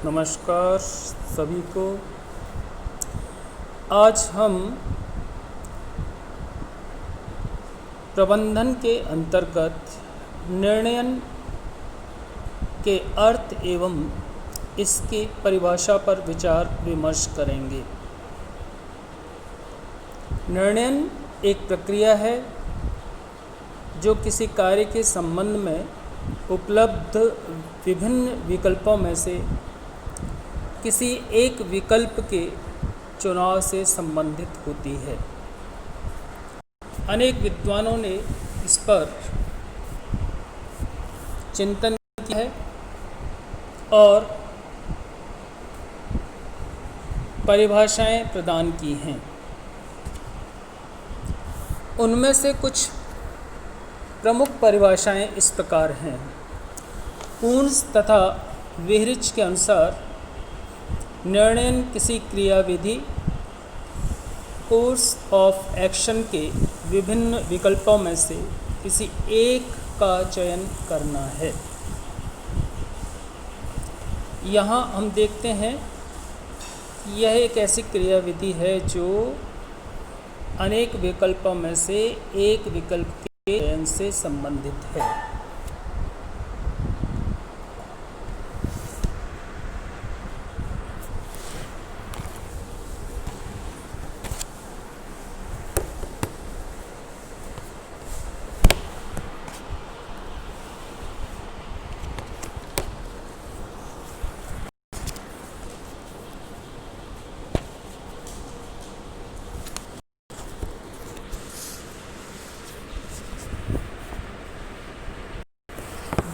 नमस्कार सभी को। आज हम प्रबंधन के अंतर्गत निर्णयन के अर्थ एवं इसकी परिभाषा पर विचार विमर्श करेंगे। निर्णयन एक प्रक्रिया है जो किसी कार्य के संबंध में उपलब्ध विभिन्न विकल्पों में से किसी एक विकल्प के चुनाव से संबंधित होती है। अनेक विद्वानों ने इस पर चिंतन किया है और परिभाषाएं प्रदान की हैं। उनमें से कुछ प्रमुख परिभाषाएं इस प्रकार हैं। पूर्न्स तथा वेहरिच के अनुसार निर्णयन किसी क्रियाविधि कोर्स ऑफ एक्शन के विभिन्न विकल्पों में से किसी एक का चयन करना है। यहाँ हम देखते हैं कि यह एक ऐसी क्रियाविधि है जो अनेक विकल्पों में से एक विकल्प के चयन से संबंधित है।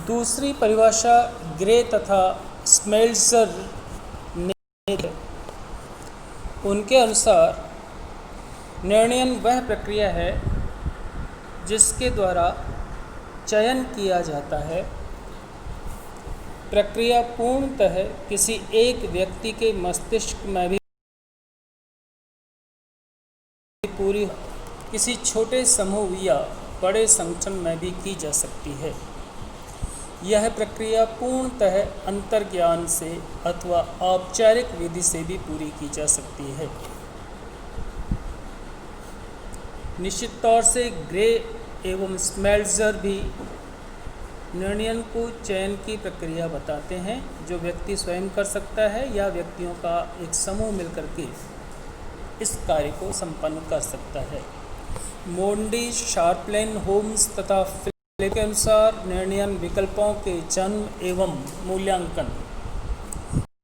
दूसरी परिभाषा ग्रे तथा स्मेल्जर ने उनके अनुसार निर्णयन वह प्रक्रिया है जिसके द्वारा चयन किया जाता है। प्रक्रिया पूर्णतः किसी एक व्यक्ति के मस्तिष्क में भी पूरी किसी छोटे समूह या बड़े संगठन में भी की जा सकती है। यह प्रक्रिया पूर्णतः अंतर्ज्ञान से अथवा औपचारिक विधि से भी पूरी की जा सकती है। निश्चित तौर से ग्रे एवं स्मेल्जर भी निर्णयन को चयन की प्रक्रिया बताते हैं जो व्यक्ति स्वयं कर सकता है या व्यक्तियों का एक समूह मिलकर के इस कार्य को संपन्न कर सकता है। मोंडी, शार्पलेन, होम्स तथा के अनुसार निर्णयन विकल्पों के जन्म एवं मूल्यांकन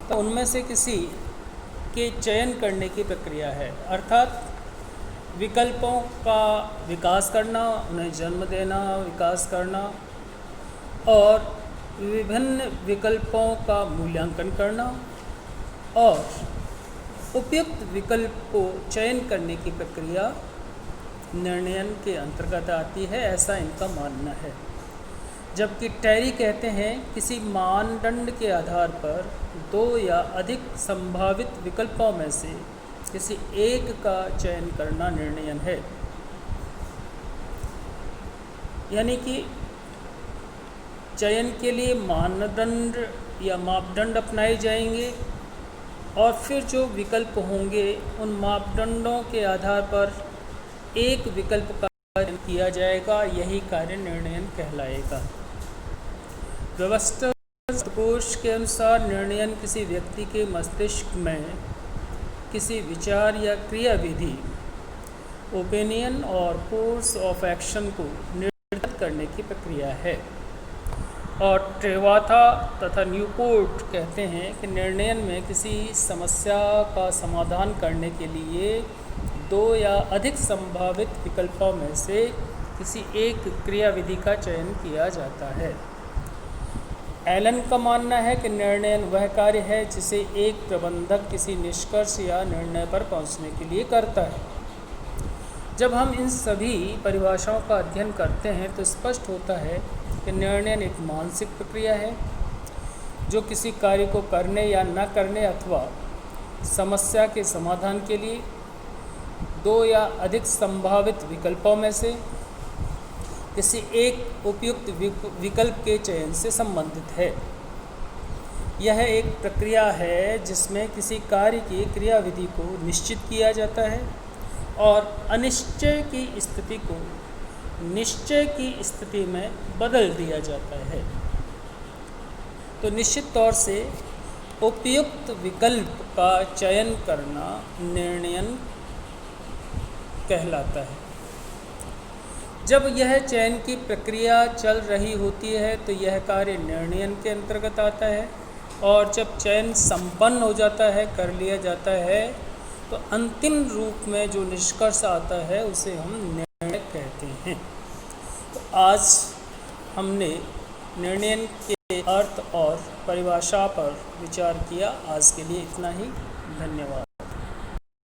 तो उनमें से किसी के चयन करने की प्रक्रिया है, अर्थात विकल्पों का विकास करना, उन्हें जन्म देना, विकास करना और विभिन्न विकल्पों का मूल्यांकन करना और उपयुक्त विकल्प को चयन करने की प्रक्रिया निर्णयन के अंतर्गत आती है, ऐसा इनका मानना है। जबकि टैरी कहते हैं किसी मानदंड के आधार पर दो या अधिक संभावित विकल्पों में से किसी एक का चयन करना निर्णयन है। यानी कि चयन के लिए मानदंड या मापदंड अपनाए जाएंगे और फिर जो विकल्प होंगे उन मापदंडों के आधार पर एक विकल्प का चयन किया जाएगा। यही कार्य निर्णयन कहलाएगा। व्यवस्थित कोश के अनुसार निर्णयन किसी व्यक्ति के मस्तिष्क में किसी विचार या क्रियाविधि ओपिनियन और कोर्स ऑफ एक्शन को निर्धारित करने की प्रक्रिया है। और ट्रेवाथा तथा न्यूपोर्ट कहते हैं कि निर्णयन में किसी समस्या का समाधान करने के लिए दो या अधिक संभावित विकल्पों में से किसी एक क्रियाविधि का चयन किया जाता है। एलन का मानना है कि निर्णयन वह कार्य है जिसे एक प्रबंधक किसी निष्कर्ष या निर्णय पर पहुंचने के लिए करता है। जब हम इन सभी परिभाषाओं का अध्ययन करते हैं तो स्पष्ट होता है कि निर्णयन एक मानसिक प्रक्रिया है जो किसी कार्य को करने या न करने अथवा समस्या के समाधान के लिए दो या अधिक संभावित विकल्पों में से किसी एक उपयुक्त विकल्प के चयन से संबंधित है। यह एक प्रक्रिया है जिसमें किसी कार्य की क्रियाविधि को निश्चित किया जाता है और अनिश्चय की स्थिति को निश्चय की स्थिति में बदल दिया जाता है। तो निश्चित तौर से उपयुक्त विकल्प का चयन करना निर्णयन कहलाता है। जब यह चयन की प्रक्रिया चल रही होती है तो यह कार्य निर्णयन के अंतर्गत आता है, और जब चयन संपन्न हो जाता है, कर लिया जाता है, तो अंतिम रूप में जो निष्कर्ष आता है उसे हम निर्णय कहते हैं। तो आज हमने निर्णयन के अर्थ और परिभाषा पर विचार किया। आज के लिए इतना ही। धन्यवाद।